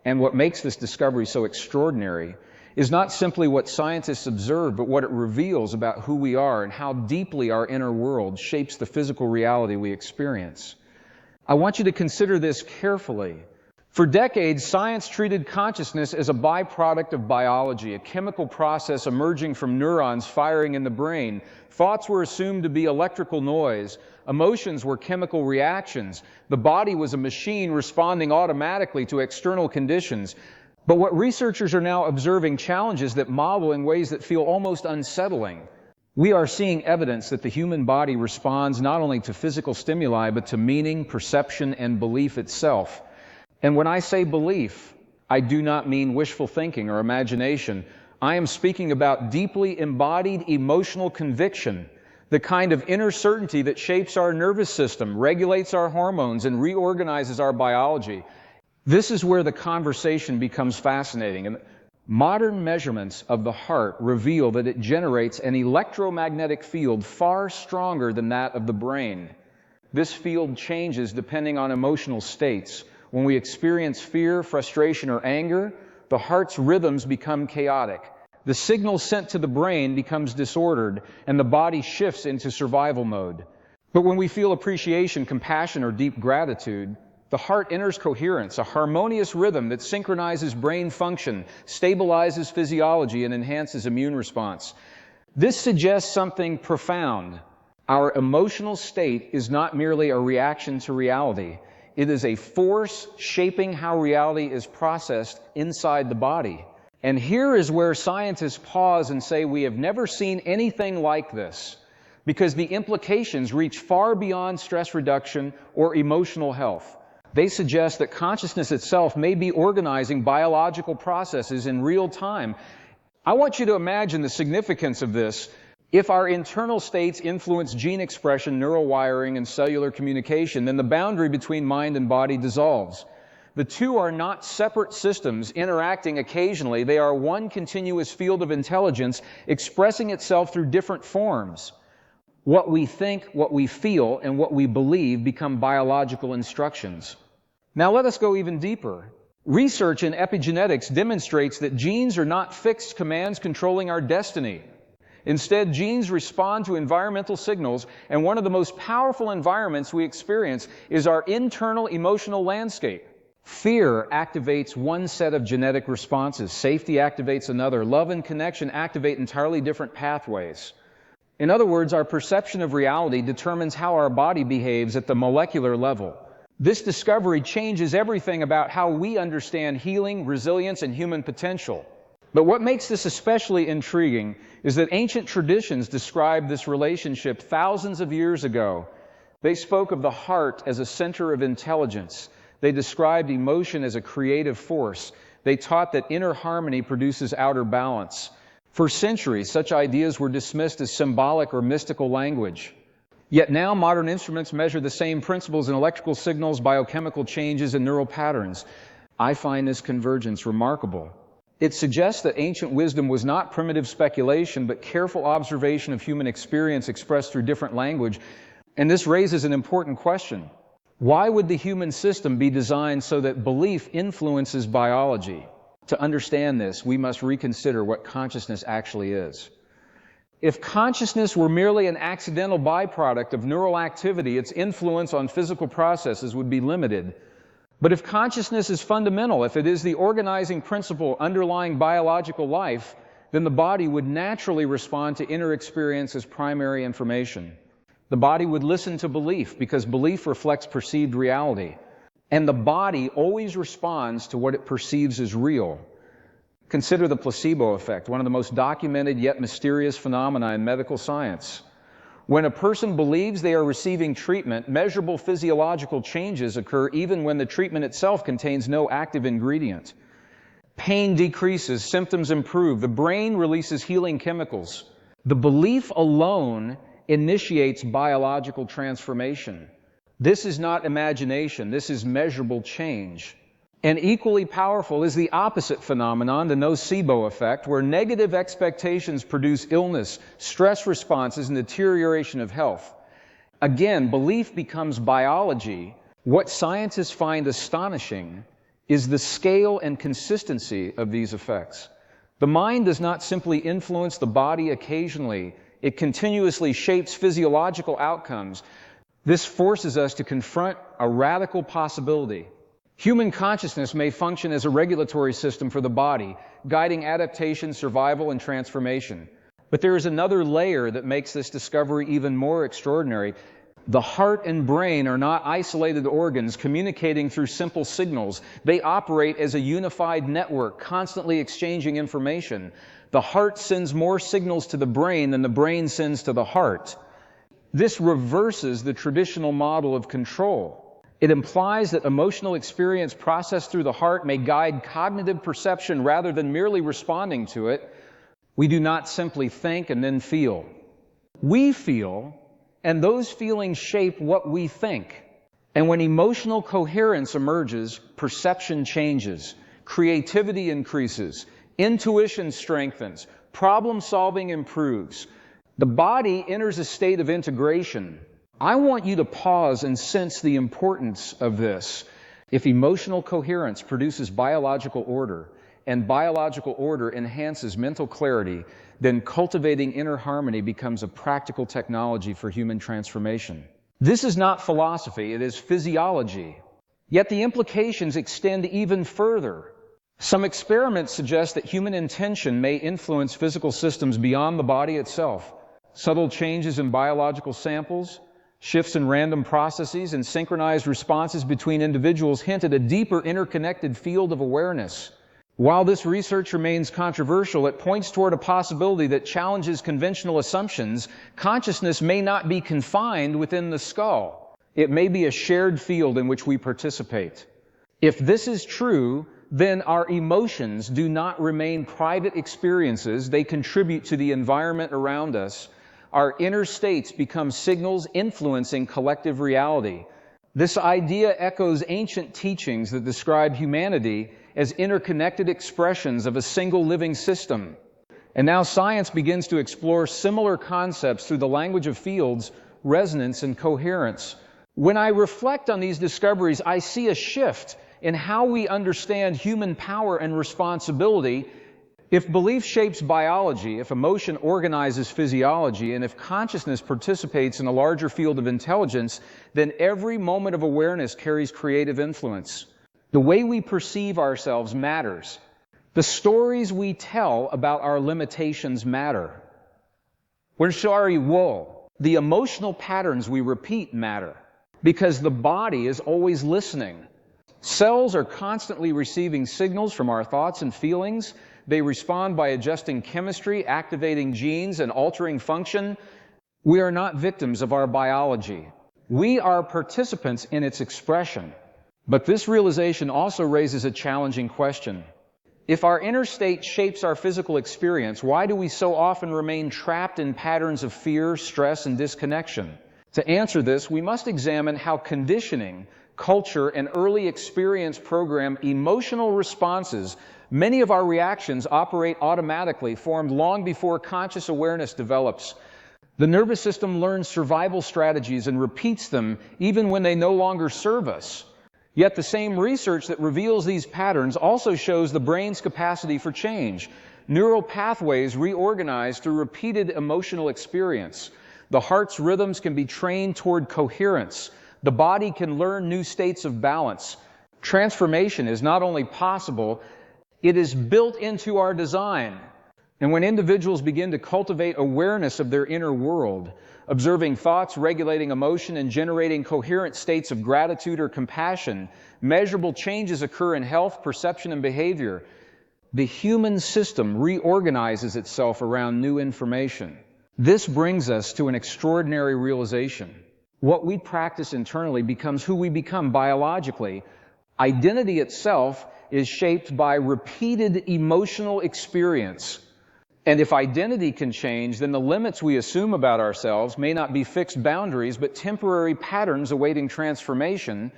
And what makes this discovery so extraordinary is not simply what scientists observe, but what it reveals about who we are and how deeply our inner world shapes the physical reality we experience. I want you to consider this carefully. For decades, science treated consciousness as a byproduct of biology, a chemical process emerging from neurons firing in the brain. Thoughts were assumed to be electrical noise. Emotions were chemical reactions. The body was a machine responding automatically to external conditions. But what researchers are now observing challenges that model in ways that feel almost unsettling. We are seeing evidence that the human body responds not only to physical stimuli, but to meaning, perception, and belief itself. And when I say belief, I do not mean wishful thinking or imagination. I am speaking about deeply embodied emotional conviction, the kind of inner certainty that shapes our nervous system, regulates our hormones, and reorganizes our biology. This is where the conversation becomes fascinating. And modern measurements of the heart reveal that it generates an electromagnetic field far stronger than that of the brain. This field changes depending on emotional states. When we experience fear, frustration, or anger, the heart's rhythms become chaotic. The signal sent to the brain becomes disordered, and the body shifts into survival mode. But when we feel appreciation, compassion, or deep gratitude, the heart enters coherence, a harmonious rhythm that synchronizes brain function, stabilizes physiology, and enhances immune response. This suggests something profound. Our emotional state is not merely a reaction to reality. It is a force shaping how reality is processed inside the body. And here is where scientists pause and say, we have never seen anything like this, because the implications reach far beyond stress reduction or emotional health. They suggest that consciousness itself may be organizing biological processes in real time. I want you to imagine the significance of this. If our internal states influence gene expression, neural wiring, and cellular communication, then the boundary between mind and body dissolves. The two are not separate systems interacting occasionally. They are one continuous field of intelligence expressing itself through different forms. What we think, what we feel, and what we believe become biological instructions. Now let us go even deeper. Research in epigenetics demonstrates that genes are not fixed commands controlling our destiny. Instead, genes respond to environmental signals, and one of the most powerful environments we experience is our internal emotional landscape. Fear activates one set of genetic responses. Safety activates another. Love and connection activate entirely different pathways. In other words, our perception of reality determines how our body behaves at the molecular level. This discovery changes everything about how we understand healing, resilience, and human potential. But what makes this especially intriguing is that ancient traditions described this relationship thousands of years ago. They spoke of the heart as a center of intelligence. They described emotion as a creative force. They taught that inner harmony produces outer balance. For centuries, such ideas were dismissed as symbolic or mystical language. Yet now, modern instruments measure the same principles in electrical signals, biochemical changes, and neural patterns. I find this convergence remarkable. It suggests that ancient wisdom was not primitive speculation, but careful observation of human experience expressed through different language. And this raises an important question. Why would the human system be designed so that belief influences biology? To understand this, we must reconsider what consciousness actually is. If consciousness were merely an accidental byproduct of neural activity, its influence on physical processes would be limited. But if consciousness is fundamental, if it is the organizing principle underlying biological life, then the body would naturally respond to inner experience as primary information. The body would listen to belief because belief reflects perceived reality. And the body always responds to what it perceives as real. Consider the placebo effect, one of the most documented yet mysterious phenomena in medical science. When a person believes they are receiving treatment, measurable physiological changes occur even when the treatment itself contains no active ingredient. Pain decreases, symptoms improve, the brain releases healing chemicals. The belief alone initiates biological transformation. This is not imagination, this is measurable change. And equally powerful is the opposite phenomenon, the nocebo effect, where negative expectations produce illness, stress responses, and deterioration of health. Again, belief becomes biology. What scientists find astonishing is the scale and consistency of these effects. The mind does not simply influence the body occasionally, it continuously shapes physiological outcomes. This forces us to confront a radical possibility. Human consciousness may function as a regulatory system for the body, guiding adaptation, survival, and transformation. But there is another layer that makes this discovery even more extraordinary. The heart and brain are not isolated organs communicating through simple signals. They operate as a unified network, constantly exchanging information. The heart sends more signals to the brain than the brain sends to the heart. This reverses the traditional model of control. It implies that emotional experience processed through the heart may guide cognitive perception rather than merely responding to it. We do not simply think and then feel. We feel, and those feelings shape what we think. And when emotional coherence emerges, perception changes, creativity increases, intuition strengthens, problem solving improves. The body enters a state of integration. I want you to pause and sense the importance of this. If emotional coherence produces biological order, and biological order enhances mental clarity, then cultivating inner harmony becomes a practical technology for human transformation. This is not philosophy, it is physiology. Yet the implications extend even further. Some experiments suggest that human intention may influence physical systems beyond the body itself. Subtle changes in biological samples, shifts in random processes, and synchronized responses between individuals hint at a deeper interconnected field of awareness. While this research remains controversial, it points toward a possibility that challenges conventional assumptions. Consciousness may not be confined within the skull. It may be a shared field in which we participate. If this is true, then our emotions do not remain private experiences. They contribute to the environment around us. Our inner states become signals influencing collective reality. This idea echoes ancient teachings that describe humanity as interconnected expressions of a single living system. And now science begins to explore similar concepts through the language of fields, resonance, and coherence. When I reflect on these discoveries, I see a shift in how we understand human power and responsibility. If belief shapes biology, if emotion organizes physiology, and if consciousness participates in a larger field of intelligence, then every moment of awareness carries creative influence. The way we perceive ourselves matters. The stories we tell about our limitations matter. We're sorry, wool. The emotional patterns we repeat matter, because the body is always listening. Cells are constantly receiving signals from our thoughts and feelings. They respond by adjusting chemistry, activating genes, and altering function. We are not victims of our biology. We are participants in its expression. But this realization also raises a challenging question. If our inner state shapes our physical experience, why do we so often remain trapped in patterns of fear, stress, and disconnection? To answer this, we must examine how conditioning, culture, and early experience program emotional responses. Many of our reactions operate automatically, formed long before conscious awareness develops. The nervous system learns survival strategies and repeats them even when they no longer serve us. Yet the same research that reveals these patterns also shows the brain's capacity for change. Neural pathways reorganize through repeated emotional experience. The heart's rhythms can be trained toward coherence. The body can learn new states of balance. Transformation is not only possible, it is built into our design. And when individuals begin to cultivate awareness of their inner world, observing thoughts, regulating emotion, and generating coherent states of gratitude or compassion, measurable changes occur in health, perception, and behavior. The human system reorganizes itself around new information. This brings us to an extraordinary realization. What we practice internally becomes who we become biologically. Identity itself is shaped by repeated emotional experience. And if identity can change, then the limits we assume about ourselves may not be fixed boundaries, but temporary patterns awaiting transformation.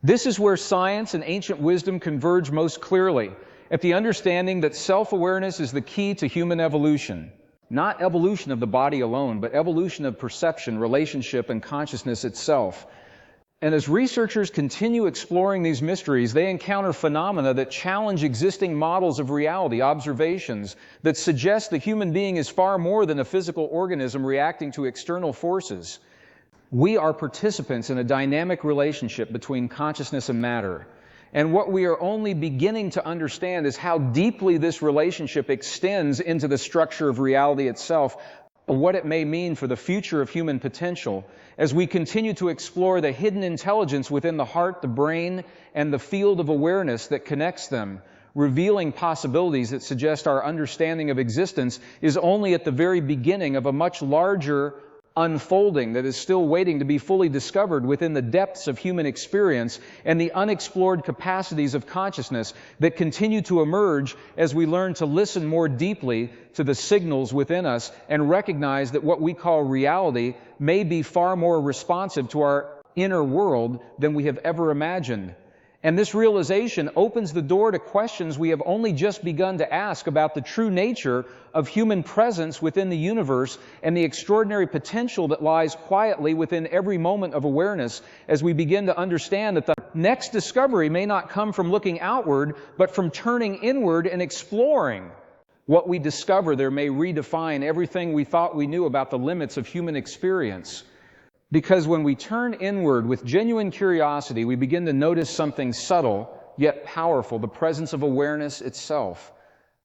This is where science and ancient wisdom converge most clearly, at the understanding that self-awareness is the key to human evolution. Not evolution of the body alone, but evolution of perception, relationship, and consciousness itself. And as researchers continue exploring these mysteries, they encounter phenomena that challenge existing models of reality, observations that suggest the human being is far more than a physical organism reacting to external forces. We are participants in a dynamic relationship between consciousness and matter. And what we are only beginning to understand is how deeply this relationship extends into the structure of reality itself, what it may mean for the future of human potential as we continue to explore the hidden intelligence within the heart, the brain, and the field of awareness that connects them, revealing possibilities that suggest our understanding of existence is only at the very beginning of a much larger unfolding that is still waiting to be fully discovered within the depths of human experience and the unexplored capacities of consciousness that continue to emerge as we learn to listen more deeply to the signals within us and recognize that what we call reality may be far more responsive to our inner world than we have ever imagined. And this realization opens the door to questions we have only just begun to ask about the true nature of human presence within the universe and the extraordinary potential that lies quietly within every moment of awareness as we begin to understand that the next discovery may not come from looking outward, but from turning inward and exploring. What we discover there may redefine everything we thought we knew about the limits of human experience. Because when we turn inward with genuine curiosity, we begin to notice something subtle yet powerful, the presence of awareness itself.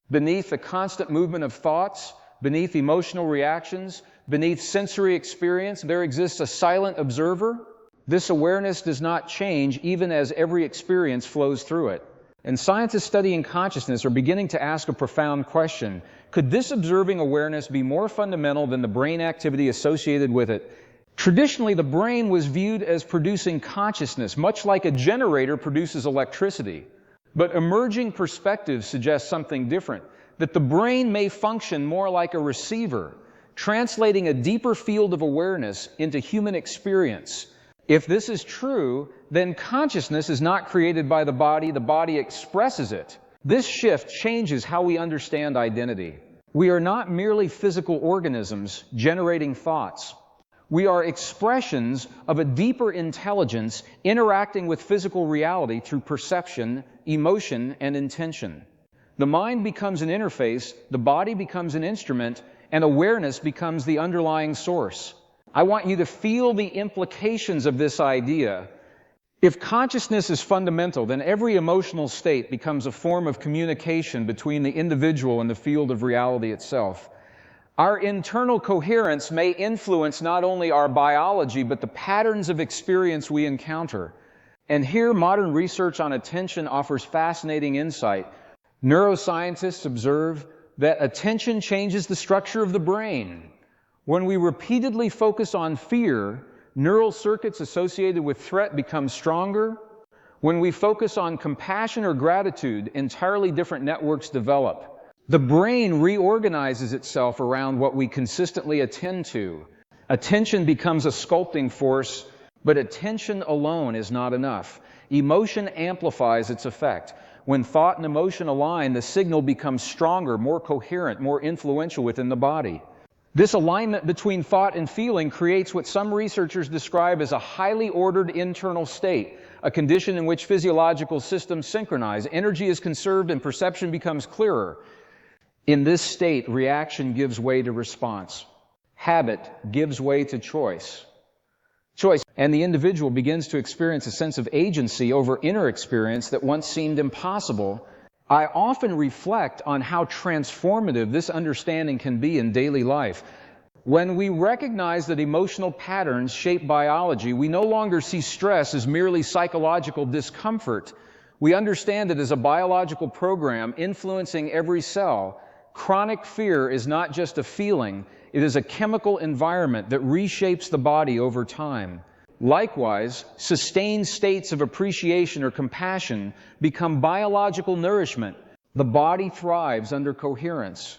Beneath the constant movement of thoughts, beneath emotional reactions, beneath sensory experience, there exists a silent observer. This awareness does not change even as every experience flows through it. And scientists studying consciousness are beginning to ask a profound question. Could this observing awareness be more fundamental than the brain activity associated with it? Traditionally, the brain was viewed as producing consciousness, much like a generator produces electricity. But emerging perspectives suggest something different, that the brain may function more like a receiver, translating a deeper field of awareness into human experience. If this is true, then consciousness is not created by the body expresses it. This shift changes how we understand identity. We are not merely physical organisms generating thoughts. We are expressions of a deeper intelligence interacting with physical reality through perception, emotion, and intention. The mind becomes an interface, the body becomes an instrument, and awareness becomes the underlying source. I want you to feel the implications of this idea. If consciousness is fundamental, then every emotional state becomes a form of communication between the individual and the field of reality itself. Our internal coherence may influence not only our biology, but the patterns of experience we encounter. And here, modern research on attention offers fascinating insight. Neuroscientists observe that attention changes the structure of the brain. When we repeatedly focus on fear, neural circuits associated with threat become stronger. When we focus on compassion or gratitude, entirely different networks develop. The brain reorganizes itself around what we consistently attend to. Attention becomes a sculpting force, but attention alone is not enough. Emotion amplifies its effect. When thought and emotion align, the signal becomes stronger, more coherent, more influential within the body. This alignment between thought and feeling creates what some researchers describe as a highly ordered internal state, a condition in which physiological systems synchronize, energy is conserved, and perception becomes clearer. In this state, reaction gives way to response. Habit gives way to choice. And the individual begins to experience a sense of agency over inner experience that once seemed impossible. I often reflect on how transformative this understanding can be in daily life. When we recognize that emotional patterns shape biology, we no longer see stress as merely psychological discomfort. We understand it as a biological program influencing every cell. Chronic fear is not just a feeling, it is a chemical environment that reshapes the body over time. Likewise, sustained states of appreciation or compassion become biological nourishment. The body thrives under coherence.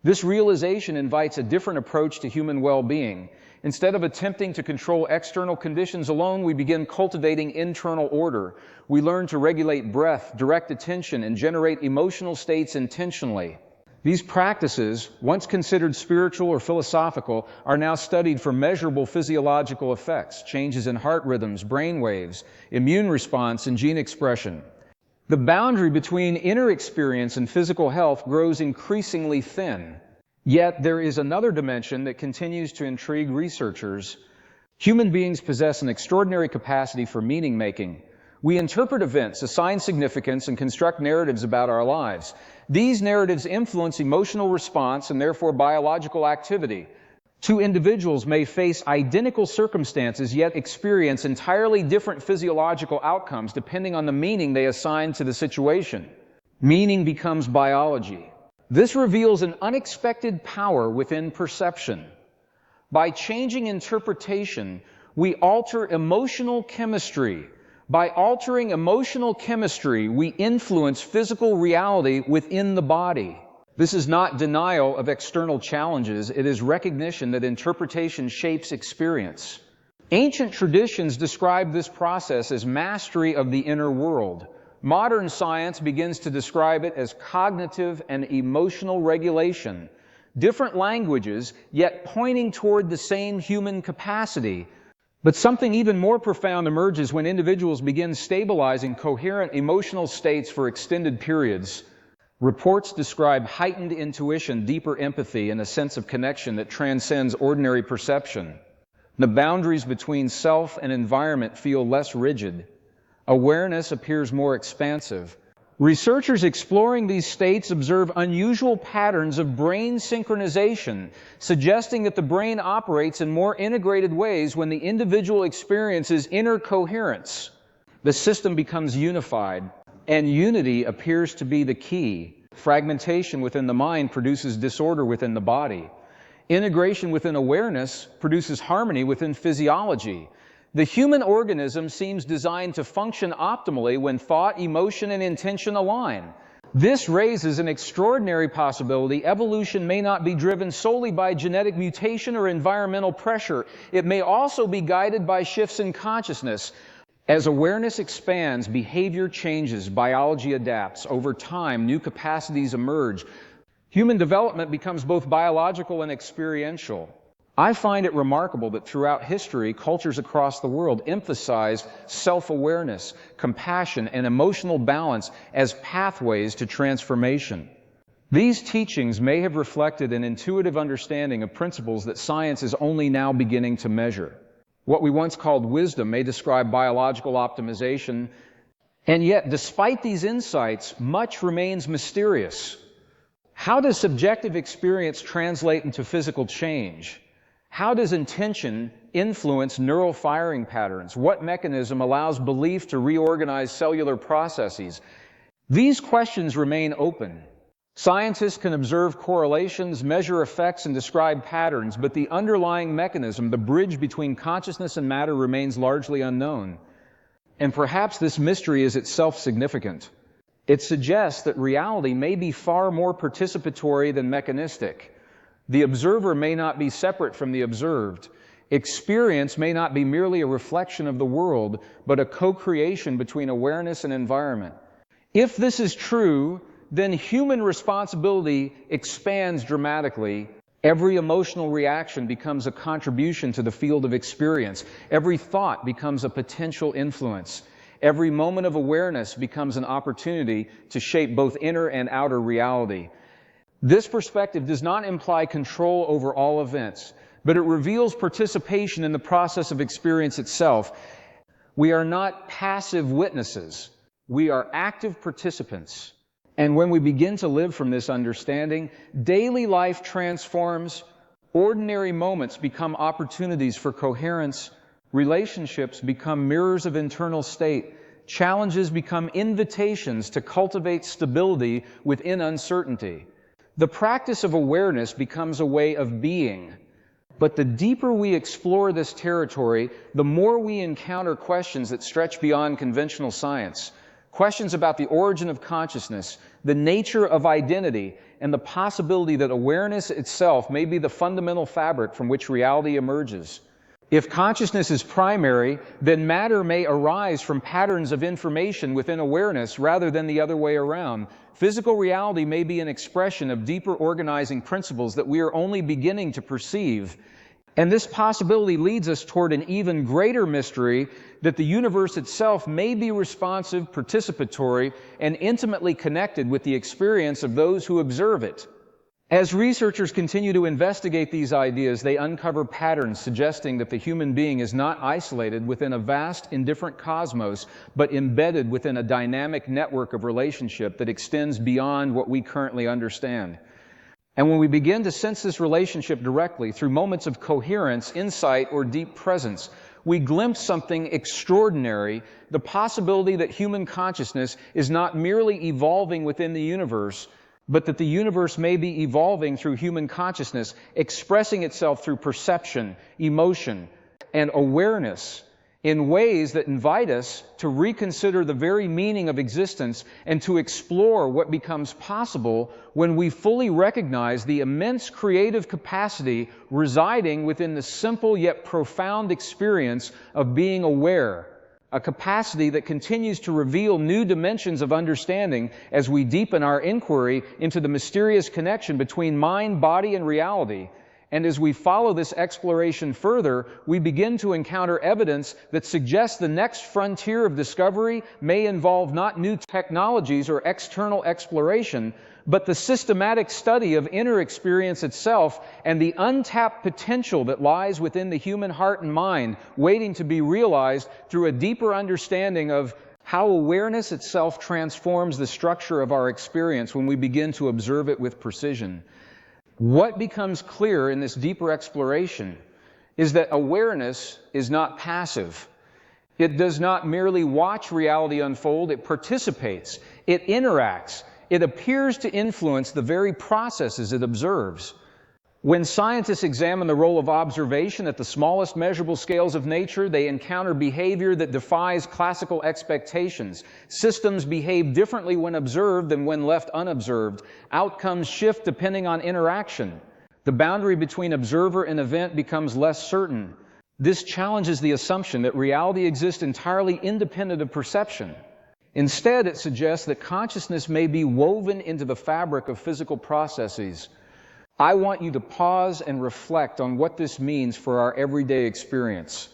This realization invites a different approach to human well-being. Instead of attempting to control external conditions alone, we begin cultivating internal order. We learn to regulate breath, direct attention, and generate emotional states intentionally. These practices, once considered spiritual or philosophical, are now studied for measurable physiological effects, changes in heart rhythms, brain waves, immune response, and gene expression. The boundary between inner experience and physical health grows increasingly thin. Yet there is another dimension that continues to intrigue researchers. Human beings possess an extraordinary capacity for meaning-making. We interpret events, assign significance, and construct narratives about our lives. These narratives influence emotional response and therefore biological activity. Two individuals may face identical circumstances yet experience entirely different physiological outcomes depending on the meaning they assign to the situation. Meaning becomes biology. This reveals an unexpected power within perception. By changing interpretation, we alter emotional chemistry. By altering emotional chemistry, we influence physical reality within the body. This is not denial of external challenges, it is recognition that interpretation shapes experience. Ancient traditions describe this process as mastery of the inner world. Modern science begins to describe it as cognitive and emotional regulation. Different languages, yet pointing toward the same human capacity. But something even more profound emerges when individuals begin stabilizing coherent emotional states for extended periods. Reports describe heightened intuition, deeper empathy, and a sense of connection that transcends ordinary perception. The boundaries between self and environment feel less rigid. Awareness appears more expansive. Researchers exploring these states observe unusual patterns of brain synchronization, suggesting that the brain operates in more integrated ways when the individual experiences inner coherence. The system becomes unified, and unity appears to be the key. Fragmentation within the mind produces disorder within the body. Integration within awareness produces harmony within physiology. The human organism seems designed to function optimally when thought, emotion, and intention align. This raises an extraordinary possibility. Evolution may not be driven solely by genetic mutation or environmental pressure. It may also be guided by shifts in consciousness. As awareness expands, behavior changes, biology adapts. Over time, new capacities emerge. Human development becomes both biological and experiential. I find it remarkable that throughout history, cultures across the world emphasize self-awareness, compassion, and emotional balance as pathways to transformation. These teachings may have reflected an intuitive understanding of principles that science is only now beginning to measure. What we once called wisdom may describe biological optimization, and yet, despite these insights, much remains mysterious. How does subjective experience translate into physical change? How does intention influence neural firing patterns? What mechanism allows belief to reorganize cellular processes? These questions remain open. Scientists can observe correlations, measure effects, and describe patterns, but the underlying mechanism, the bridge between consciousness and matter, remains largely unknown. And perhaps this mystery is itself significant. It suggests that reality may be far more participatory than mechanistic. The observer may not be separate from the observed. Experience may not be merely a reflection of the world, but a co-creation between awareness and environment. If this is true, then human responsibility expands dramatically. Every emotional reaction becomes a contribution to the field of experience. Every thought becomes a potential influence. Every moment of awareness becomes an opportunity to shape both inner and outer reality. This perspective does not imply control over all events, but it reveals participation in the process of experience itself. We are not passive witnesses. We are active participants. And when we begin to live from this understanding, daily life transforms, ordinary moments become opportunities for coherence, relationships become mirrors of internal state, challenges become invitations to cultivate stability within uncertainty. The practice of awareness becomes a way of being. But the deeper we explore this territory, the more we encounter questions that stretch beyond conventional science. Questions about the origin of consciousness, the nature of identity, and the possibility that awareness itself may be the fundamental fabric from which reality emerges. If consciousness is primary, then matter may arise from patterns of information within awareness rather than the other way around. Physical reality may be an expression of deeper organizing principles that we are only beginning to perceive. And this possibility leads us toward an even greater mystery that the universe itself may be responsive, participatory, and intimately connected with the experience of those who observe it. As researchers continue to investigate these ideas, they uncover patterns suggesting that the human being is not isolated within a vast, indifferent cosmos, but embedded within a dynamic network of relationship that extends beyond what we currently understand. And when we begin to sense this relationship directly through moments of coherence, insight, or deep presence, we glimpse something extraordinary, the possibility that human consciousness is not merely evolving within the universe, but that the universe may be evolving through human consciousness, expressing itself through perception, emotion, and awareness in ways that invite us to reconsider the very meaning of existence and to explore what becomes possible when we fully recognize the immense creative capacity residing within the simple yet profound experience of being aware. A capacity that continues to reveal new dimensions of understanding as we deepen our inquiry into the mysterious connection between mind, body, and reality. And as we follow this exploration further, we begin to encounter evidence that suggests the next frontier of discovery may involve not new technologies or external exploration, but the systematic study of inner experience itself and the untapped potential that lies within the human heart and mind, waiting to be realized through a deeper understanding of how awareness itself transforms the structure of our experience when we begin to observe it with precision. What becomes clear in this deeper exploration is that awareness is not passive. It does not merely watch reality unfold, it participates, it interacts. It appears to influence the very processes it observes. When scientists examine the role of observation at the smallest measurable scales of nature, they encounter behavior that defies classical expectations. Systems behave differently when observed than when left unobserved. Outcomes shift depending on interaction. The boundary between observer and event becomes less certain. This challenges the assumption that reality exists entirely independent of perception. Instead, it suggests that consciousness may be woven into the fabric of physical processes. I want you to pause and reflect on what this means for our everyday experience.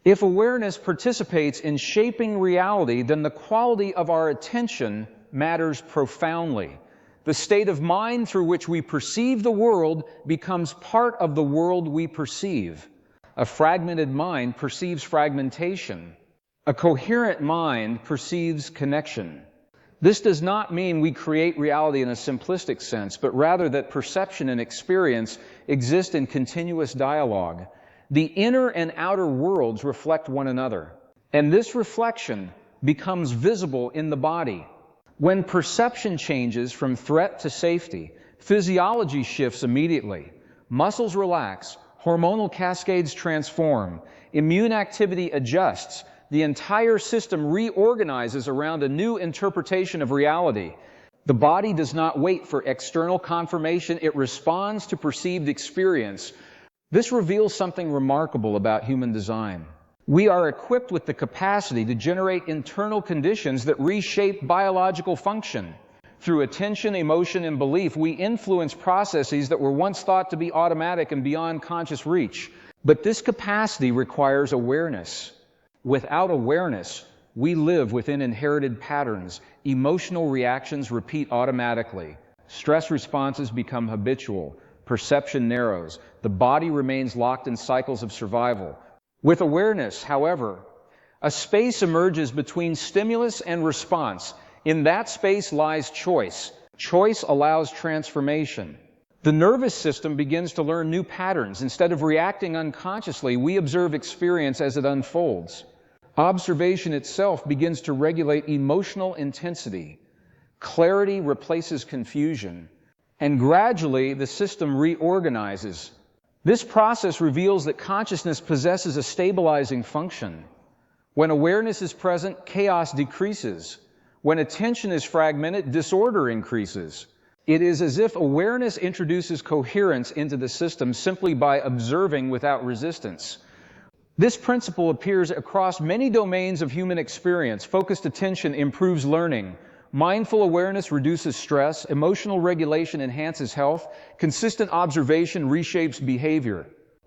If awareness participates in shaping reality, then the quality of our attention matters profoundly. The state of mind through which we perceive the world becomes part of the world we perceive. A fragmented mind perceives fragmentation. A coherent mind perceives connection. This does not mean we create reality in a simplistic sense, but rather that perception and experience exist in continuous dialogue. The inner and outer worlds reflect one another, and this reflection becomes visible in the body. When perception changes from threat to safety, physiology shifts immediately. Muscles relax, hormonal cascades transform, immune activity adjusts, the entire system reorganizes around a new interpretation of reality. The body does not wait for external confirmation, it responds to perceived experience. This reveals something remarkable about human design. We are equipped with the capacity to generate internal conditions that reshape biological function. Through attention, emotion, and belief, we influence processes that were once thought to be automatic and beyond conscious reach. But this capacity requires awareness. Without awareness, we live within inherited patterns. Emotional reactions repeat automatically. Stress responses become habitual. Perception narrows. The body remains locked in cycles of survival. With awareness, however, a space emerges between stimulus and response. In that space lies choice. Choice allows transformation. The nervous system begins to learn new patterns. Instead of reacting unconsciously, we observe experience as it unfolds. Observation itself begins to regulate emotional intensity. Clarity replaces confusion. And gradually, the system reorganizes. This process reveals that consciousness possesses a stabilizing function. When awareness is present, chaos decreases. When attention is fragmented, disorder increases. It is as if awareness introduces coherence into the system simply by observing without resistance. This principle appears across many domains of human experience. Focused attention improves learning. Mindful awareness reduces stress, emotional regulation enhances health, consistent observation reshapes behavior.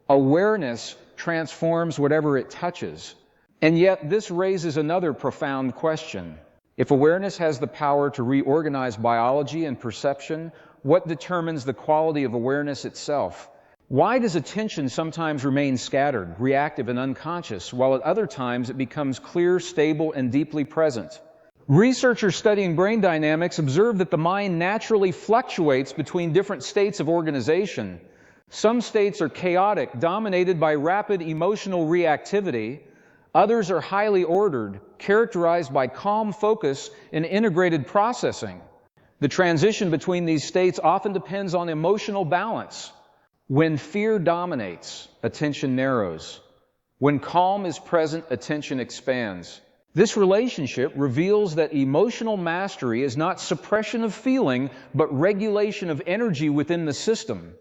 Awareness transforms whatever it touches. And yet, this raises another profound question. If awareness has the power to reorganize biology and perception, what determines the quality of awareness itself? Why does attention sometimes remain scattered, reactive, and unconscious, while at other times it becomes clear, stable, and deeply present? Researchers studying brain dynamics observe that the mind naturally fluctuates between different states of organization. Some states are chaotic, dominated by rapid emotional reactivity. Others are highly ordered, characterized by calm focus and integrated processing. The transition between these states often depends on emotional balance. When fear dominates, attention narrows. When calm is present, attention expands. This relationship reveals that emotional mastery is not suppression of feeling, but regulation of energy within the system.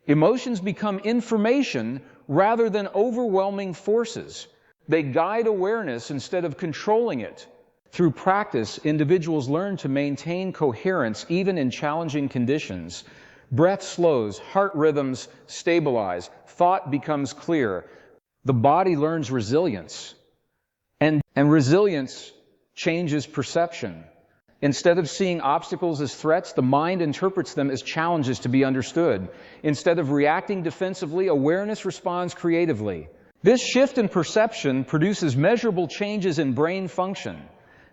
Emotions become information rather than overwhelming forces. They guide awareness instead of controlling it. Through practice, individuals learn to maintain coherence even in challenging conditions. Breath slows, heart rhythms stabilize, thought becomes clear. The body learns resilience. And resilience changes perception. Instead of seeing obstacles as threats, the mind interprets them as challenges to be understood. Instead of reacting defensively, awareness responds creatively. This shift in perception produces measurable changes in brain function.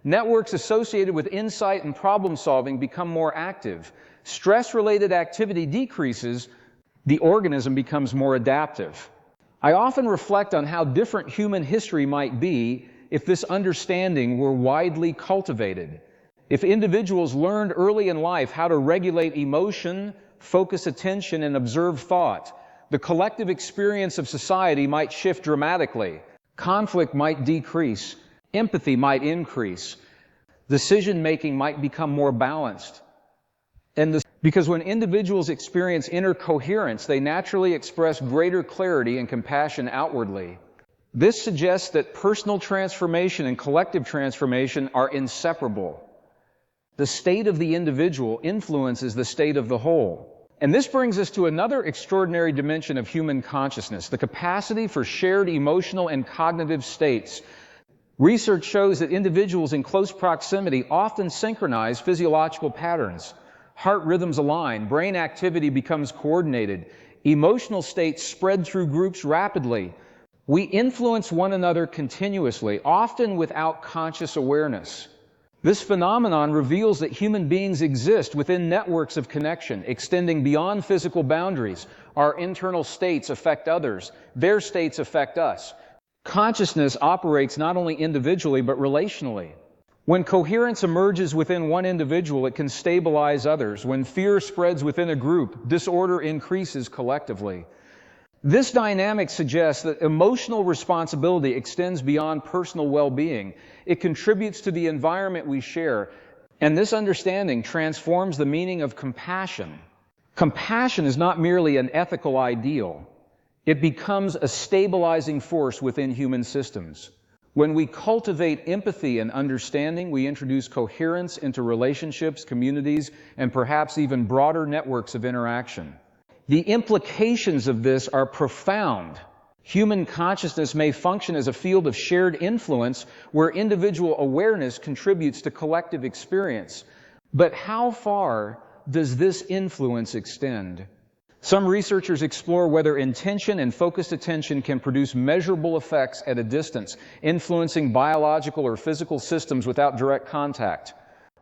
Networks associated with insight and problem solving become more active. Stress-related activity decreases. The organism becomes more adaptive. I often reflect on how different human history might be if this understanding were widely cultivated. If individuals learned early in life how to regulate emotion, focus attention, and observe thought, the collective experience of society might shift dramatically. Conflict might decrease. Empathy might increase. Decision-making might become more balanced. Because when individuals experience inner coherence, they naturally express greater clarity and compassion outwardly. This suggests that personal transformation and collective transformation are inseparable. The state of the individual influences the state of the whole. And this brings us to another extraordinary dimension of human consciousness, the capacity for shared emotional and cognitive states. Research shows that individuals in close proximity often synchronize physiological patterns. Heart rhythms align, brain activity becomes coordinated, emotional states spread through groups rapidly. We influence one another continuously, often without conscious awareness. This phenomenon reveals that human beings exist within networks of connection, extending beyond physical boundaries. Our internal states affect others. Their states affect us. Consciousness operates not only individually, but relationally. When coherence emerges within one individual, it can stabilize others. When fear spreads within a group, disorder increases collectively. This dynamic suggests that emotional responsibility extends beyond personal well-being. It contributes to the environment we share, and this understanding transforms the meaning of compassion. Compassion is not merely an ethical ideal. It becomes a stabilizing force within human systems. When we cultivate empathy and understanding, we introduce coherence into relationships, communities, and perhaps even broader networks of interaction. The implications of this are profound. Human consciousness may function as a field of shared influence where individual awareness contributes to collective experience. But how far does this influence extend? Some researchers explore whether intention and focused attention can produce measurable effects at a distance, influencing biological or physical systems without direct contact.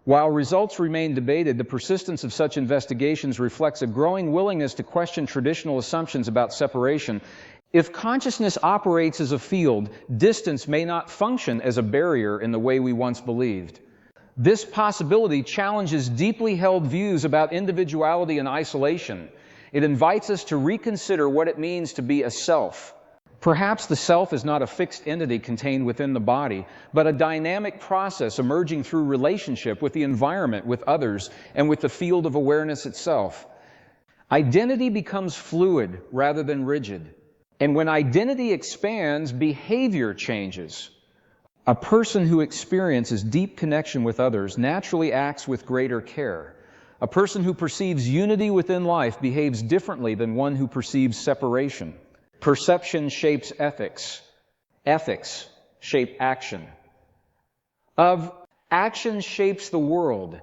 While results remain debated, the persistence of such investigations reflects a growing willingness to question traditional assumptions about separation. If consciousness operates as a field, distance may not function as a barrier in the way we once believed. This possibility challenges deeply held views about individuality and isolation. It invites us to reconsider what it means to be a self. Perhaps the self is not a fixed entity contained within the body, but a dynamic process emerging through relationship with the environment, with others, and with the field of awareness itself. Identity becomes fluid rather than rigid. And when identity expands, behavior changes. A person who experiences deep connection with others naturally acts with greater care. A person who perceives unity within life behaves differently than one who perceives separation. Perception shapes ethics. Ethics shape action. Of action shapes the world.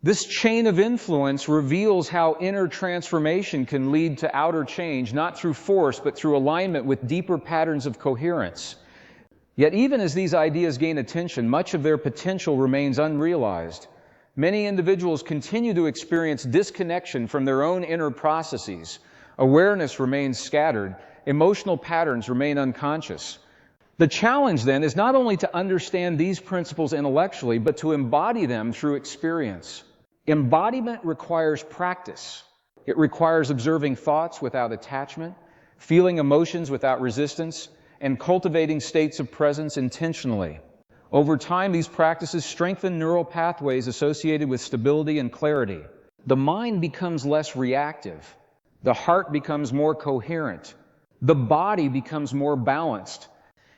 This chain of influence reveals how inner transformation can lead to outer change, not through force, but through alignment with deeper patterns of coherence. Yet even as these ideas gain attention, much of their potential remains unrealized. Many individuals continue to experience disconnection from their own inner processes. Awareness remains scattered. Emotional patterns remain unconscious. The challenge then is not only to understand these principles intellectually, but to embody them through experience. Embodiment requires practice. It requires observing thoughts without attachment, feeling emotions without resistance, and cultivating states of presence intentionally. Over time, these practices strengthen neural pathways associated with stability and clarity. The mind becomes less reactive. The heart becomes more coherent. The body becomes more balanced.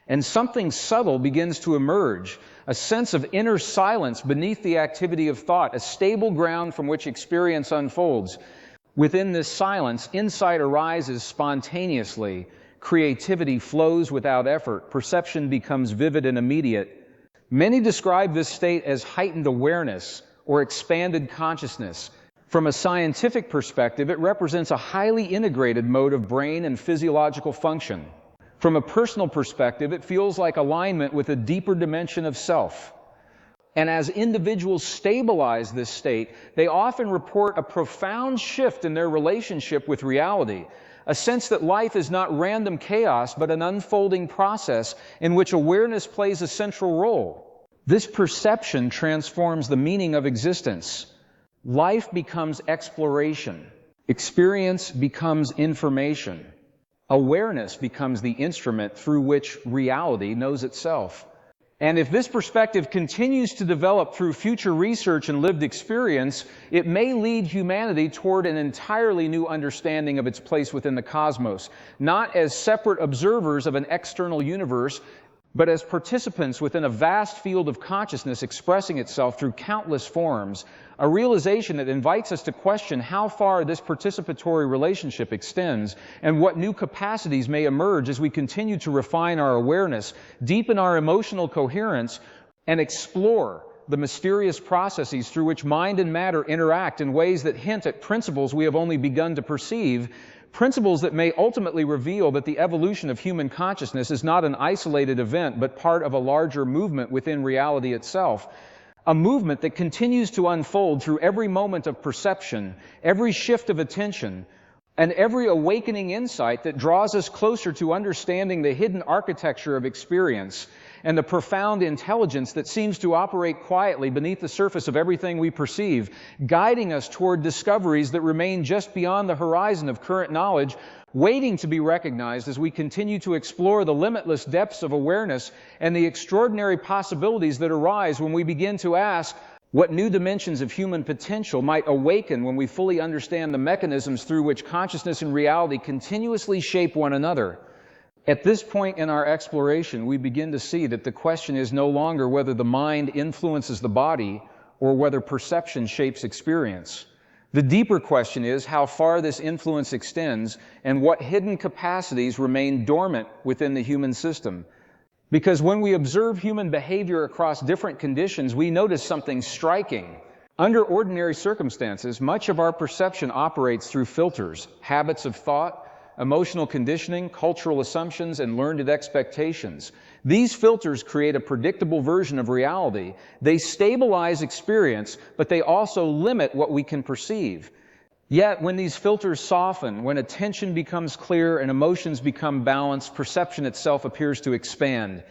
And something subtle begins to emerge, a sense of inner silence beneath the activity of thought, a stable ground from which experience unfolds. Within this silence, insight arises spontaneously. Creativity flows without effort. Perception becomes vivid and immediate. Many describe this state as heightened awareness or expanded consciousness. From a scientific perspective, it represents a highly integrated mode of brain and physiological function. From a personal perspective, it feels like alignment with a deeper dimension of self. And as individuals stabilize this state, they often report a profound shift in their relationship with reality, a sense that life is not random chaos, but an unfolding process in which awareness plays a central role. This perception transforms the meaning of existence. Life becomes exploration. Experience becomes information. Awareness becomes the instrument through which reality knows itself. And if this perspective continues to develop through future research and lived experience, it may lead humanity toward an entirely new understanding of its place within the cosmos, not as separate observers of an external universe, but as participants within a vast field of consciousness expressing itself through countless forms, a realization that invites us to question how far this participatory relationship extends and what new capacities may emerge as we continue to refine our awareness, deepen our emotional coherence, and explore the mysterious processes through which mind and matter interact in ways that hint at principles we have only begun to perceive, principles that may ultimately reveal that the evolution of human consciousness is not an isolated event, but part of a larger movement within reality itself. A movement that continues to unfold through every moment of perception, every shift of attention, and every awakening insight that draws us closer to understanding the hidden architecture of experience and the profound intelligence that seems to operate quietly beneath the surface of everything we perceive, guiding us toward discoveries that remain just beyond the horizon of current knowledge, waiting to be recognized as we continue to explore the limitless depths of awareness and the extraordinary possibilities that arise when we begin to ask what new dimensions of human potential might awaken when we fully understand the mechanisms through which consciousness and reality continuously shape one another. At this point in our exploration, we begin to see that the question is no longer whether the mind influences the body or whether perception shapes experience. The deeper question is how far this influence extends and what hidden capacities remain dormant within the human system. Because when we observe human behavior across different conditions, we notice something striking. Under ordinary circumstances, much of our perception operates through filters, habits of thought, emotional conditioning, cultural assumptions, and learned expectations. These filters create a predictable version of reality. They stabilize experience, but they also limit what we can perceive. Yet, when these filters soften, when attention becomes clear and emotions become balanced, perception itself appears to expand.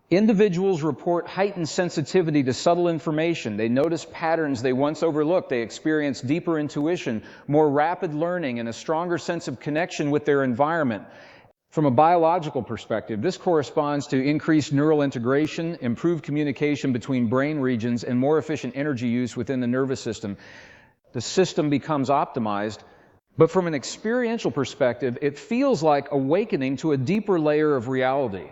Individuals report heightened sensitivity to subtle information. They notice patterns they once overlooked. They experience deeper intuition, more rapid learning, and a stronger sense of connection with their environment. From a biological perspective, this corresponds to increased neural integration, improved communication between brain regions, and more efficient energy use within the nervous system. The system becomes optimized, but from an experiential perspective, it feels like awakening to a deeper layer of reality.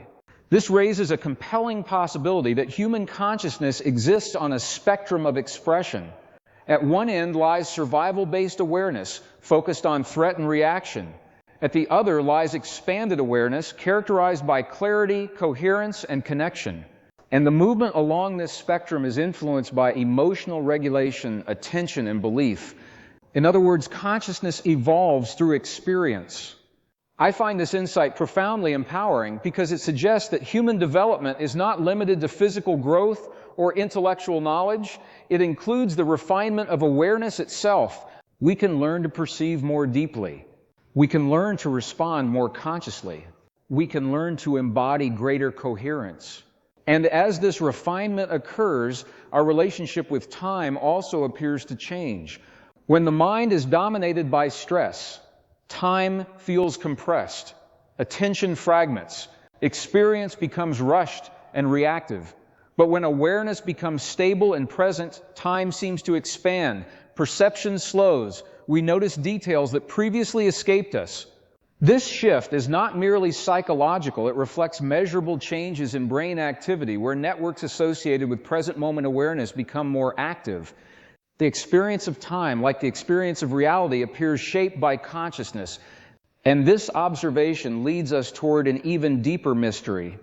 This raises a compelling possibility that human consciousness exists on a spectrum of expression. At one end lies survival-based awareness, focused on threat and reaction. At the other lies expanded awareness, characterized by clarity, coherence, and connection. And the movement along this spectrum is influenced by emotional regulation, attention, and belief. In other words, consciousness evolves through experience. I find this insight profoundly empowering because it suggests that human development is not limited to physical growth or intellectual knowledge. It includes the refinement of awareness itself. We can learn to perceive more deeply. We can learn to respond more consciously. We can learn to embody greater coherence. And as this refinement occurs, our relationship with time also appears to change. When the mind is dominated by stress, time feels compressed, attention fragments, experience becomes rushed and reactive. But when awareness becomes stable and present, time seems to expand, perception slows, we notice details that previously escaped us. This shift is not merely psychological, it reflects measurable changes in brain activity, where networks associated with present moment awareness become more active. The experience of time, like the experience of reality, appears shaped by consciousness. And this observation leads us toward an even deeper mystery.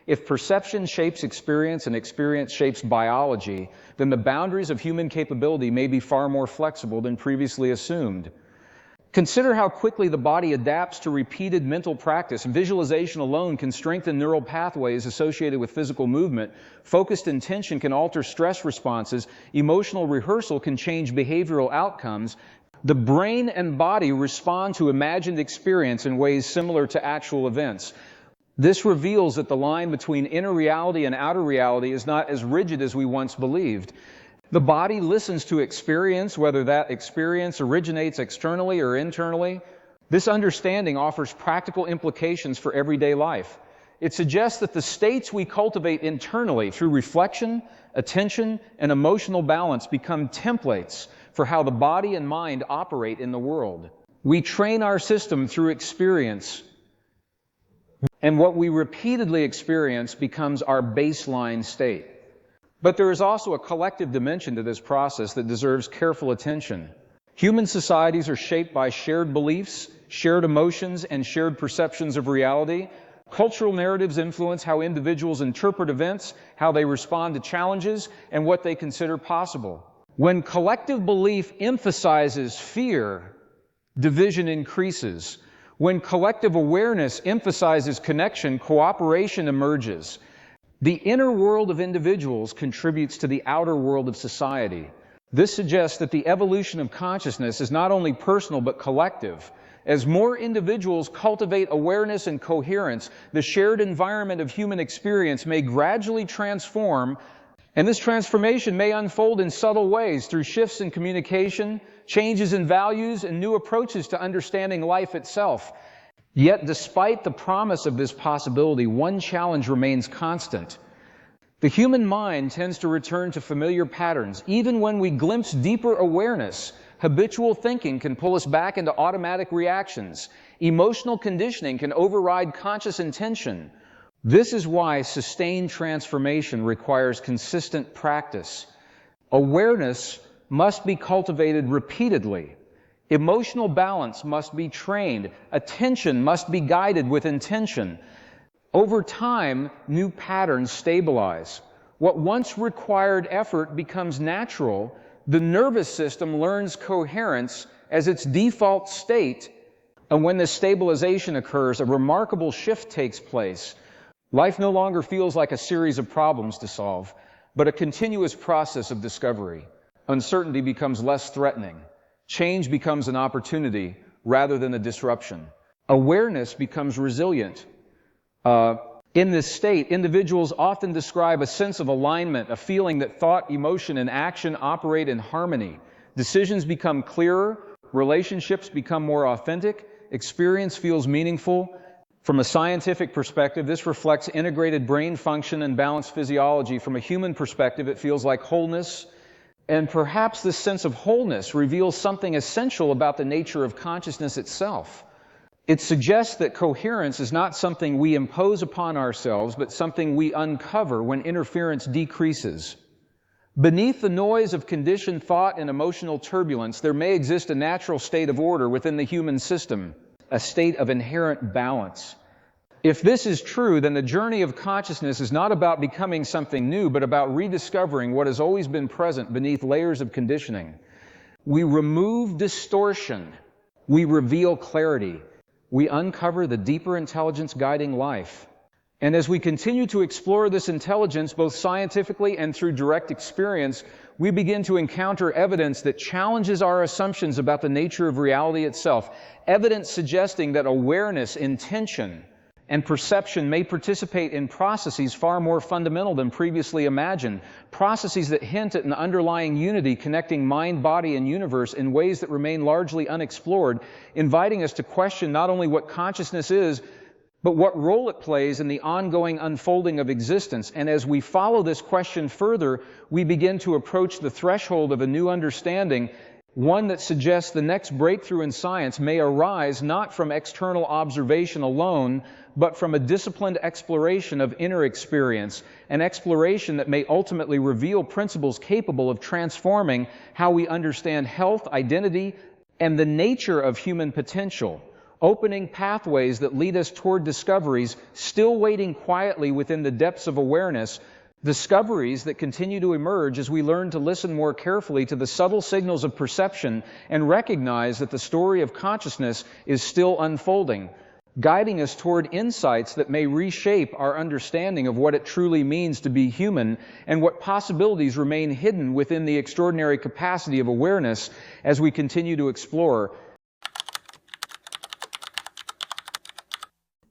If perception shapes experience and experience shapes biology, then the boundaries of human capability may be far more flexible than previously assumed. Consider how quickly the body adapts to repeated mental practice. Visualization alone can strengthen neural pathways associated with physical movement. Focused intention can alter stress responses. Emotional rehearsal can change behavioral outcomes. The brain and body respond to imagined experience in ways similar to actual events. This reveals that the line between inner reality and outer reality is not as rigid as we once believed. The body listens to experience, whether that experience originates externally or internally. This understanding offers practical implications for everyday life. It suggests that the states we cultivate internally through reflection, attention, and emotional balance become templates for how the body and mind operate in the world. We train our system through experience, and what we repeatedly experience becomes our baseline state. But there is also a collective dimension to this process that deserves careful attention. Human societies are shaped by shared beliefs, shared emotions, and shared perceptions of reality. Cultural narratives influence how individuals interpret events, how they respond to challenges, and what they consider possible. When collective belief emphasizes fear, division increases. When collective awareness emphasizes connection, cooperation emerges. The inner world of individuals contributes to the outer world of society. This suggests that the evolution of consciousness is not only personal but collective. As more individuals cultivate awareness and coherence, the shared environment of human experience may gradually transform, and this transformation may unfold in subtle ways through shifts in communication, changes in values, and new approaches to understanding life itself. Yet, despite the promise of this possibility, one challenge remains constant. The human mind tends to return to familiar patterns. Even when we glimpse deeper awareness, habitual thinking can pull us back into automatic reactions. Emotional conditioning can override conscious intention. This is why sustained transformation requires consistent practice. Awareness must be cultivated repeatedly. Emotional balance must be trained. Attention must be guided with intention. Over time, new patterns stabilize. What once required effort becomes natural. The nervous system learns coherence as its default state, and when this stabilization occurs, a remarkable shift takes place. Life no longer feels like a series of problems to solve, but a continuous process of discovery. Uncertainty becomes less threatening. Change becomes an opportunity rather than a disruption. Awareness becomes resilient. In this state, individuals often describe a sense of alignment, a feeling that thought, emotion, and action operate in harmony. Decisions become clearer, relationships become more authentic, experience feels meaningful. From a scientific perspective, this reflects integrated brain function and balanced physiology. From a human perspective, it feels like wholeness. And perhaps this sense of wholeness reveals something essential about the nature of consciousness itself. It suggests that coherence is not something we impose upon ourselves, but something we uncover when interference decreases. Beneath the noise of conditioned thought and emotional turbulence, there may exist a natural state of order within the human system, a state of inherent balance. If this is true, then the journey of consciousness is not about becoming something new, but about rediscovering what has always been present beneath layers of conditioning. We remove distortion. We reveal clarity. We uncover the deeper intelligence guiding life. And as we continue to explore this intelligence, both scientifically and through direct experience, we begin to encounter evidence that challenges our assumptions about the nature of reality itself. Evidence suggesting that awareness, intention, and perception may participate in processes far more fundamental than previously imagined, processes that hint at an underlying unity connecting mind, body, and universe in ways that remain largely unexplored, inviting us to question not only what consciousness is, but what role it plays in the ongoing unfolding of existence. And as we follow this question further, we begin to approach the threshold of a new understanding, one that suggests the next breakthrough in science may arise not from external observation alone, but from a disciplined exploration of inner experience, an exploration that may ultimately reveal principles capable of transforming how we understand health, identity, and the nature of human potential, opening pathways that lead us toward discoveries still waiting quietly within the depths of awareness, discoveries that continue to emerge as we learn to listen more carefully to the subtle signals of perception and recognize that the story of consciousness is still unfolding, guiding us toward insights that may reshape our understanding of what it truly means to be human and what possibilities remain hidden within the extraordinary capacity of awareness as we continue to explore.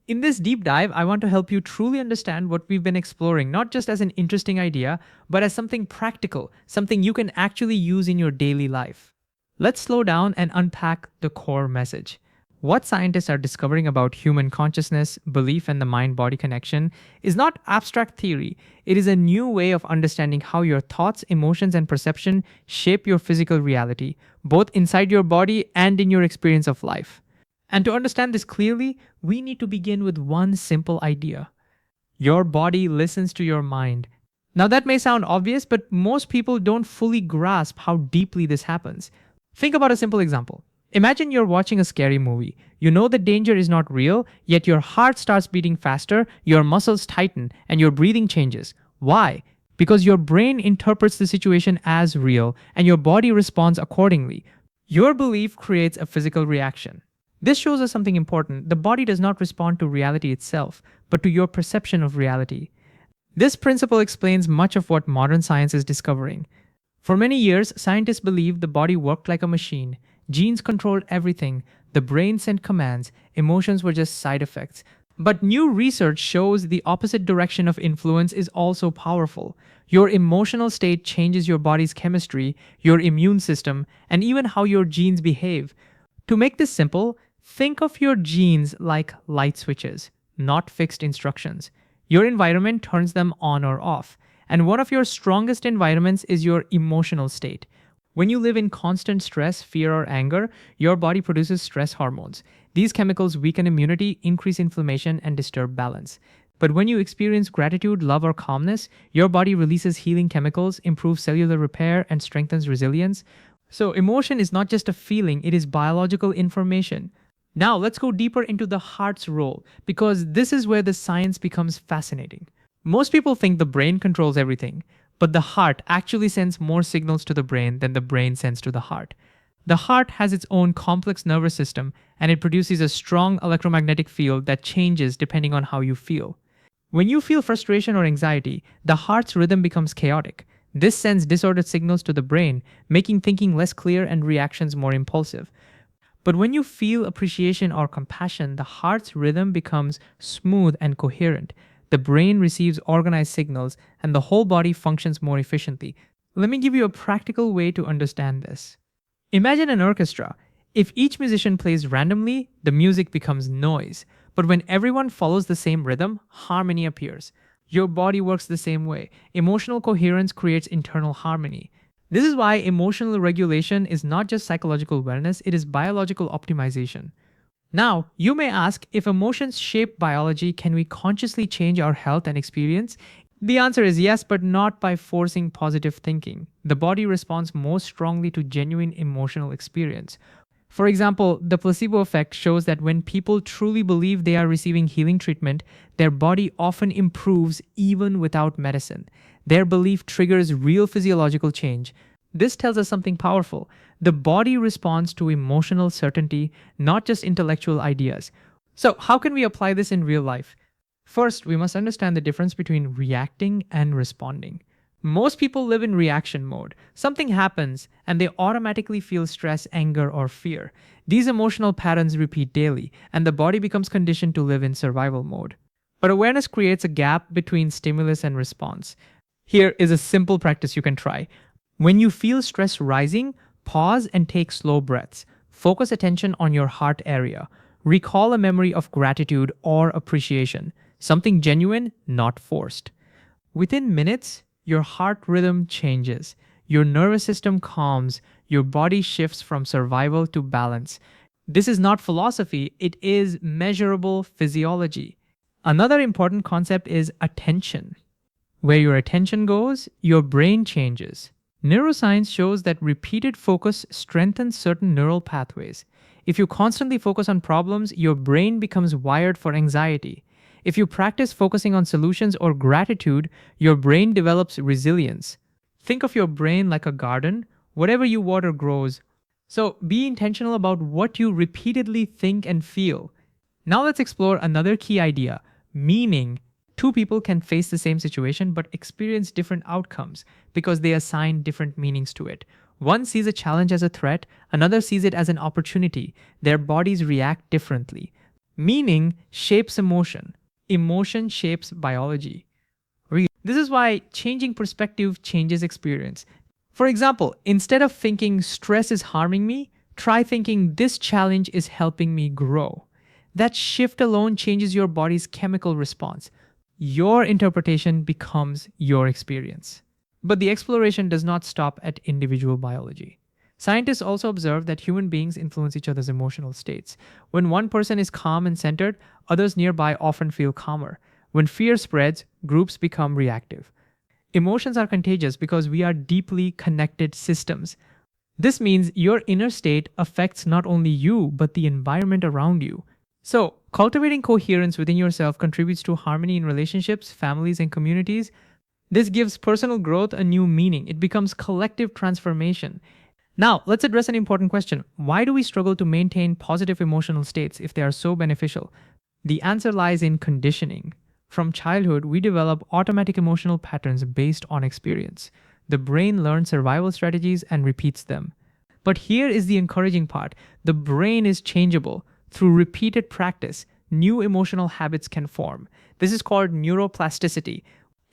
In this deep dive, I want to help you truly understand what we've been exploring, not just as an interesting idea, but as something practical, something you can actually use in your daily life. Let's slow down and unpack the core message. What scientists are discovering about human consciousness, belief, and the mind-body connection is not abstract theory. It is a new way of understanding how your thoughts, emotions, and perception shape your physical reality, both inside your body and in your experience of life. And to understand this clearly, we need to begin with one simple idea. Your body listens to your mind. Now that may sound obvious, but most people don't fully grasp how deeply this happens. Think about a simple example. Imagine you're watching a scary movie. You know the danger is not real, yet your heart starts beating faster, your muscles tighten, and your breathing changes. Why? Because your brain interprets the situation as real, and your body responds accordingly. Your belief creates a physical reaction. This shows us something important. The body does not respond to reality itself, but to your perception of reality. This principle explains much of what modern science is discovering. For many years, scientists believed the body worked like a machine. Genes controlled everything. The brain sent commands. Emotions were just side effects. But new research shows the opposite direction of influence is also powerful. Your emotional state changes your body's chemistry, your immune system, and even how your genes behave. To make this simple, think of your genes like light switches, not fixed instructions. Your environment turns them on or off. And one of your strongest environments is your emotional state. When you live in constant stress, fear, or anger, your body produces stress hormones. These chemicals weaken immunity, increase inflammation, and disturb balance. But when you experience gratitude, love, or calmness, your body releases healing chemicals, improves cellular repair, and strengthens resilience. So emotion is not just a feeling, it is biological information. Now let's go deeper into the heart's role, because this is where the science becomes fascinating. Most people think the brain controls everything, but the heart actually sends more signals to the brain than the brain sends to the heart. The heart has its own complex nervous system, and it produces a strong electromagnetic field that changes depending on how you feel. When you feel frustration or anxiety, the heart's rhythm becomes chaotic. This sends disordered signals to the brain, making thinking less clear and reactions more impulsive. But when you feel appreciation or compassion, the heart's rhythm becomes smooth and coherent. The brain receives organized signals, and the whole body functions more efficiently. Let me give you a practical way to understand this. Imagine an orchestra. If each musician plays randomly, the music becomes noise. But when everyone follows the same rhythm, harmony appears. Your body works the same way. Emotional coherence creates internal harmony. This is why emotional regulation is not just psychological wellness, it is biological optimization. Now, you may ask, if emotions shape biology, can we consciously change our health and experience? The answer is yes, but not by forcing positive thinking. The body responds most strongly to genuine emotional experience. For example, the placebo effect shows that when people truly believe they are receiving healing treatment, their body often improves even without medicine. Their belief triggers real physiological change. This tells us something powerful. The body responds to emotional certainty, not just intellectual ideas. So, how can we apply this in real life? First, we must understand the difference between reacting and responding. Most people live in reaction mode. Something happens and they automatically feel stress, anger, or fear. These emotional patterns repeat daily, and the body becomes conditioned to live in survival mode. But awareness creates a gap between stimulus and response. Here is a simple practice you can try. When you feel stress rising, pause and take slow breaths. Focus attention on your heart area. Recall a memory of gratitude or appreciation, something genuine, not forced. Within minutes, your heart rhythm changes, your nervous system calms, your body shifts from survival to balance. This is not philosophy, it is measurable physiology. Another important concept is attention. Where your attention goes, your brain changes. Neuroscience shows that repeated focus strengthens certain neural pathways. If you constantly focus on problems, your brain becomes wired for anxiety. If you practice focusing on solutions or gratitude, your brain develops resilience. Think of your brain like a garden. Whatever you water grows. So be intentional about what you repeatedly think and feel. Now let's explore another key idea, meaning. Two people can face the same situation but experience different outcomes because they assign different meanings to it. One sees a challenge as a threat, another sees it as an opportunity. Their bodies react differently. Meaning shapes emotion. Emotion shapes biology. This is why changing perspective changes experience. For example, instead of thinking stress is harming me, try thinking this challenge is helping me grow. That shift alone changes your body's chemical response. Your interpretation becomes your experience. But the exploration does not stop at individual biology. Scientists also observe that human beings influence each other's emotional states. When one person is calm and centered, others nearby often feel calmer. When fear spreads, groups become reactive. Emotions are contagious because we are deeply connected systems. This means your inner state affects not only you, but the environment around you. So, cultivating coherence within yourself contributes to harmony in relationships, families, and communities. This gives personal growth a new meaning. It becomes collective transformation. Now, let's address an important question. Why do we struggle to maintain positive emotional states if they are so beneficial? The answer lies in conditioning. From childhood, we develop automatic emotional patterns based on experience. The brain learns survival strategies and repeats them. But here is the encouraging part. The brain is changeable. Through repeated practice, new emotional habits can form. This is called neuroplasticity.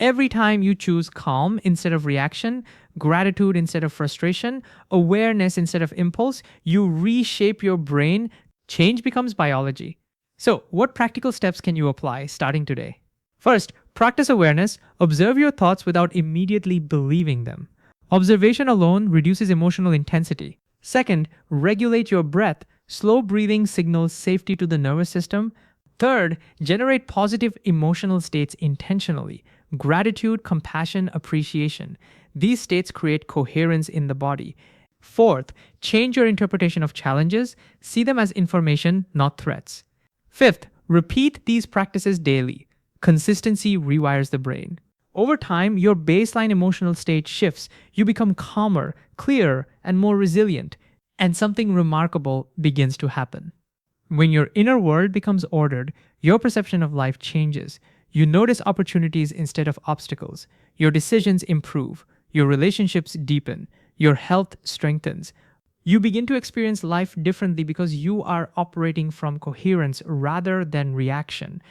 Every time you choose calm instead of reaction, gratitude instead of frustration, awareness instead of impulse, you reshape your brain. Change becomes biology. So, what practical steps can you apply starting today? First, practice awareness. Observe your thoughts without immediately believing them. Observation alone reduces emotional intensity. Second, regulate your breath. Slow breathing signals safety to the nervous system. Third, generate positive emotional states intentionally. Gratitude, compassion, appreciation. These states create coherence in the body. Fourth, change your interpretation of challenges. See them as information, not threats. Fifth, repeat these practices daily. Consistency rewires the brain. Over time, your baseline emotional state shifts. You become calmer, clearer, and more resilient. And something remarkable begins to happen. When your inner world becomes ordered, your perception of life changes. You notice opportunities instead of obstacles. Your decisions improve. Your relationships deepen. Your health strengthens. You begin to experience life differently because you are operating from coherence rather than reaction.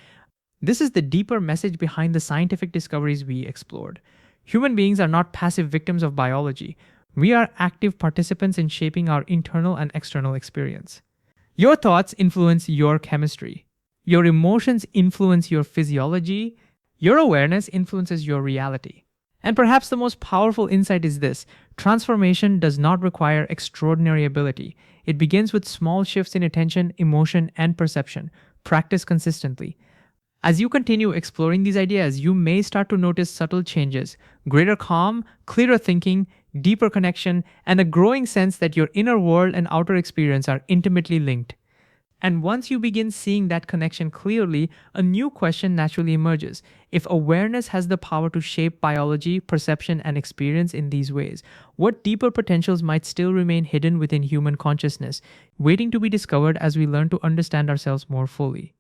This is the deeper message behind the scientific discoveries we explored. Human beings are not passive victims of biology. We are active participants in shaping our internal and external experience. Your thoughts influence your chemistry. Your emotions influence your physiology. Your awareness influences your reality. And perhaps the most powerful insight is this: transformation does not require extraordinary ability. It begins with small shifts in attention, emotion, and perception. Practice consistently. As you continue exploring these ideas, you may start to notice subtle changes: greater calm, clearer thinking, deeper connection, and a growing sense that your inner world and outer experience are intimately linked. And once you begin seeing that connection clearly, a new question naturally emerges. If awareness has the power to shape biology, perception, and experience in these ways, what deeper potentials might still remain hidden within human consciousness, waiting to be discovered as we learn to understand ourselves more fully?